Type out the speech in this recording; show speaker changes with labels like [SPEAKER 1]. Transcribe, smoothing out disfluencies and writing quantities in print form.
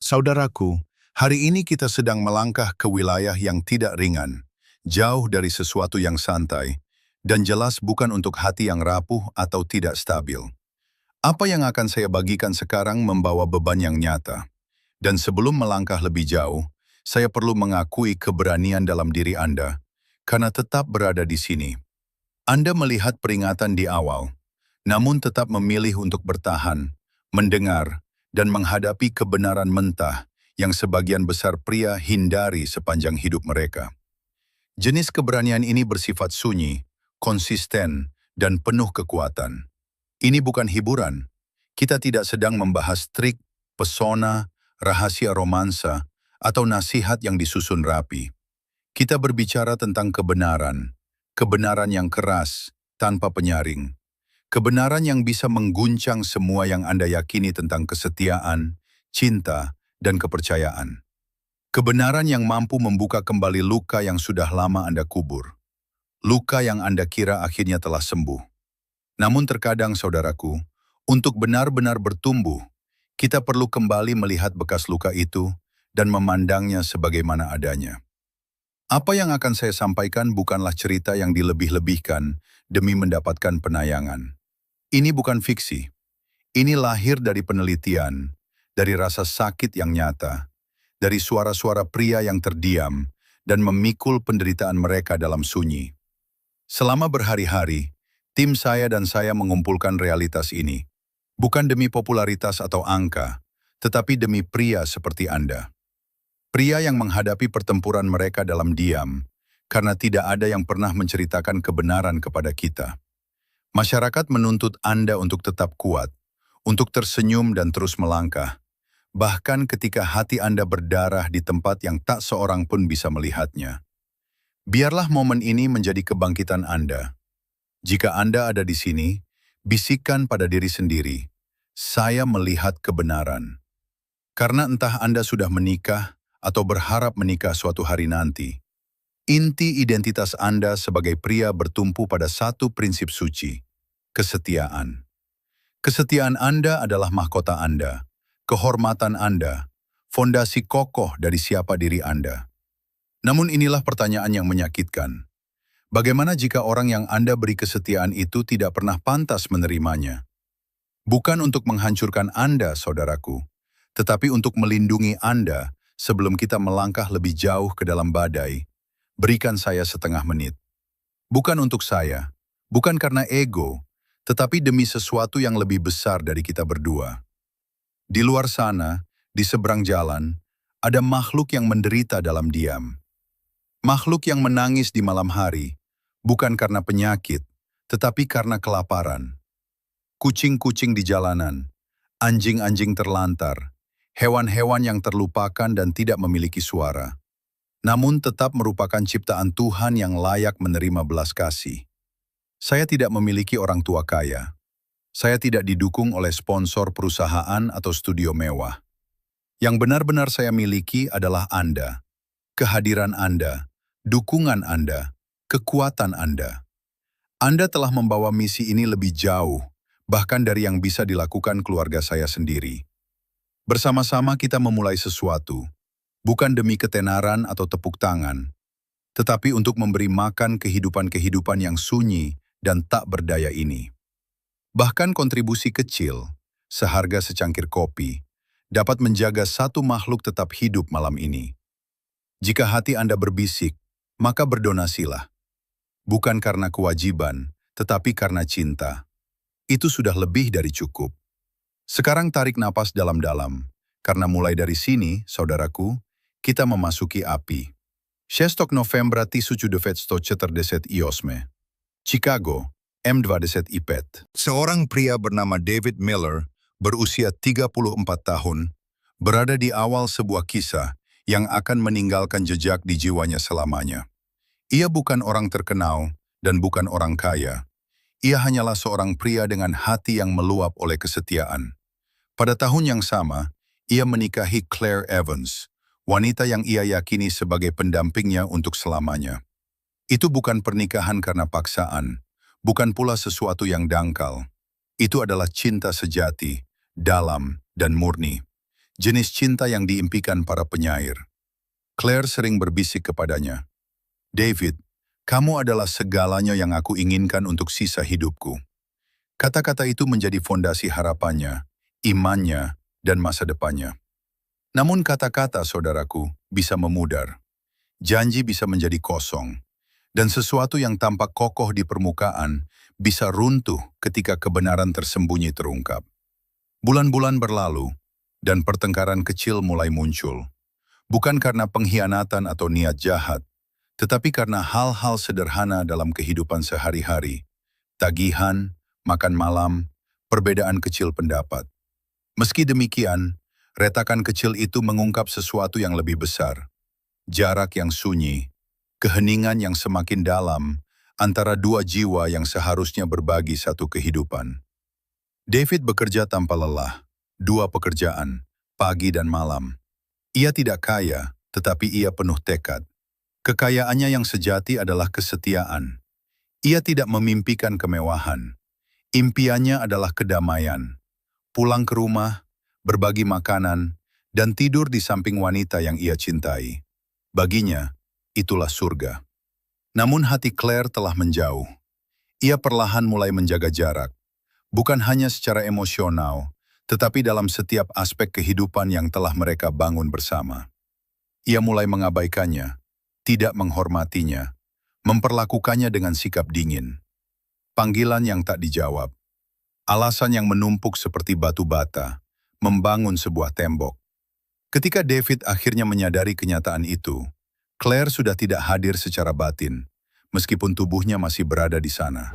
[SPEAKER 1] Saudaraku, hari ini kita sedang melangkah ke wilayah yang tidak ringan, jauh dari sesuatu yang santai, dan jelas bukan untuk hati yang rapuh atau tidak stabil. Apa yang akan saya bagikan sekarang membawa beban yang nyata. Dan sebelum melangkah lebih jauh, saya perlu mengakui keberanian dalam diri Anda, karena tetap berada di sini. Anda melihat peringatan di awal, namun tetap memilih untuk bertahan, mendengar, dan menghadapi kebenaran mentah yang sebagian besar pria hindari sepanjang hidup mereka. Jenis keberanian ini bersifat sunyi, konsisten, dan penuh kekuatan. Ini bukan hiburan. Kita tidak sedang membahas trik, pesona, rahasia romansa, atau nasihat yang disusun rapi. Kita berbicara tentang kebenaran, kebenaran yang keras, tanpa penyaring. Kebenaran yang bisa mengguncang semua yang Anda yakini tentang kesetiaan, cinta, dan kepercayaan. Kebenaran yang mampu membuka kembali luka yang sudah lama Anda kubur. Luka yang Anda kira akhirnya telah sembuh. Namun terkadang, saudaraku, untuk benar-benar bertumbuh, kita perlu kembali melihat bekas luka itu dan memandangnya sebagaimana adanya. Apa yang akan saya sampaikan bukanlah cerita yang dilebih-lebihkan demi mendapatkan penayangan. Ini bukan fiksi. Ini lahir dari penelitian, dari rasa sakit yang nyata, dari suara-suara pria yang terdiam dan memikul penderitaan mereka dalam sunyi. Selama berhari-hari, tim saya dan saya mengumpulkan realitas ini, bukan demi popularitas atau angka, tetapi demi pria seperti Anda. Pria yang menghadapi pertempuran mereka dalam diam, karena tidak ada yang pernah menceritakan kebenaran kepada kita. Masyarakat menuntut Anda untuk tetap kuat, untuk tersenyum dan terus melangkah, bahkan ketika hati Anda berdarah di tempat yang tak seorang pun bisa melihatnya. Biarlah momen ini menjadi kebangkitan Anda. Jika Anda ada di sini, bisikan pada diri sendiri, "Saya melihat kebenaran." Karena entah Anda sudah menikah atau berharap menikah suatu hari nanti, inti identitas Anda sebagai pria bertumpu pada satu prinsip suci, kesetiaan. Kesetiaan Anda adalah mahkota Anda, kehormatan Anda, fondasi kokoh dari siapa diri Anda. Namun inilah pertanyaan yang menyakitkan. Bagaimana jika orang yang Anda beri kesetiaan itu tidak pernah pantas menerimanya? Bukan untuk menghancurkan Anda, saudaraku, tetapi untuk melindungi Anda sebelum kita melangkah lebih jauh ke dalam badai. Berikan saya setengah menit. Bukan untuk saya, bukan karena ego, tetapi demi sesuatu yang lebih besar dari kita berdua. Di luar sana, di seberang jalan, ada makhluk yang menderita dalam diam. Makhluk yang menangis di malam hari, bukan karena penyakit, tetapi karena kelaparan. Kucing-kucing di jalanan, anjing-anjing terlantar, hewan-hewan yang terlupakan dan tidak memiliki suara, namun tetap merupakan ciptaan Tuhan yang layak menerima belas kasih. Saya tidak memiliki orang tua kaya. Saya tidak didukung oleh sponsor perusahaan atau studio mewah. Yang benar-benar saya miliki adalah Anda, kehadiran Anda, dukungan Anda, kekuatan Anda. Anda telah membawa misi ini lebih jauh, bahkan dari yang bisa dilakukan keluarga saya sendiri. Bersama-sama kita memulai sesuatu, bukan demi ketenaran atau tepuk tangan, tetapi untuk memberi makan kehidupan-kehidupan yang sunyi dan tak berdaya ini. Bahkan kontribusi kecil, seharga secangkir kopi, dapat menjaga satu makhluk tetap hidup malam ini. Jika hati Anda berbisik, maka berdonasilah. Bukan karena kewajiban, tetapi karena cinta. Itu sudah lebih dari cukup. Sekarang tarik napas dalam-dalam, karena mulai dari sini, saudaraku, kita memasuki api. 6 novembra 1948 Chicago, M27 Seorang pria bernama David Miller, berusia 34 tahun, berada di awal sebuah kisah yang akan meninggalkan jejak di jiwanya selamanya. Ia bukan orang terkenal dan bukan orang kaya. Ia hanyalah seorang pria dengan hati yang meluap oleh kesetiaan. Pada tahun yang sama, ia menikahi Claire Evans, wanita yang ia yakini sebagai pendampingnya untuk selamanya. Itu bukan pernikahan karena paksaan, bukan pula sesuatu yang dangkal. Itu adalah cinta sejati, dalam, dan murni. jenis cinta yang diimpikan para penyair. Claire sering berbisik kepadanya, "David, kamu adalah segalanya yang aku inginkan untuk sisa hidupku." Kata-kata itu menjadi fondasi harapannya, imannya, dan masa depannya. Namun kata-kata, saudaraku, bisa memudar. Janji bisa menjadi kosong. Dan sesuatu yang tampak kokoh di permukaan bisa runtuh ketika kebenaran tersembunyi terungkap. Bulan-bulan berlalu, dan pertengkaran kecil mulai muncul. Bukan karena pengkhianatan atau niat jahat, tetapi karena hal-hal sederhana dalam kehidupan sehari-hari. Tagihan, makan malam, perbedaan kecil pendapat. Meski demikian, retakan kecil itu mengungkap sesuatu yang lebih besar. Jarak yang sunyi, keheningan yang semakin dalam antara dua jiwa yang seharusnya berbagi satu kehidupan. David bekerja tanpa lelah, dua pekerjaan, pagi dan malam. Ia tidak kaya, tetapi ia penuh tekad. Kekayaannya yang sejati adalah kesetiaan. Ia tidak memimpikan kemewahan. Impiannya adalah kedamaian. Pulang ke rumah, berbagi makanan, dan tidur di samping wanita yang ia cintai. Baginya, itulah surga. Namun hati Claire telah menjauh. Ia perlahan mulai menjaga jarak. Bukan hanya secara emosional, tetapi dalam setiap aspek kehidupan yang telah mereka bangun bersama. Ia mulai mengabaikannya, tidak menghormatinya, memperlakukannya dengan sikap dingin. Panggilan yang tak dijawab. Alasan yang menumpuk seperti batu bata, membangun sebuah tembok. Ketika David akhirnya menyadari kenyataan itu, Claire sudah tidak hadir secara batin, meskipun tubuhnya masih berada di sana.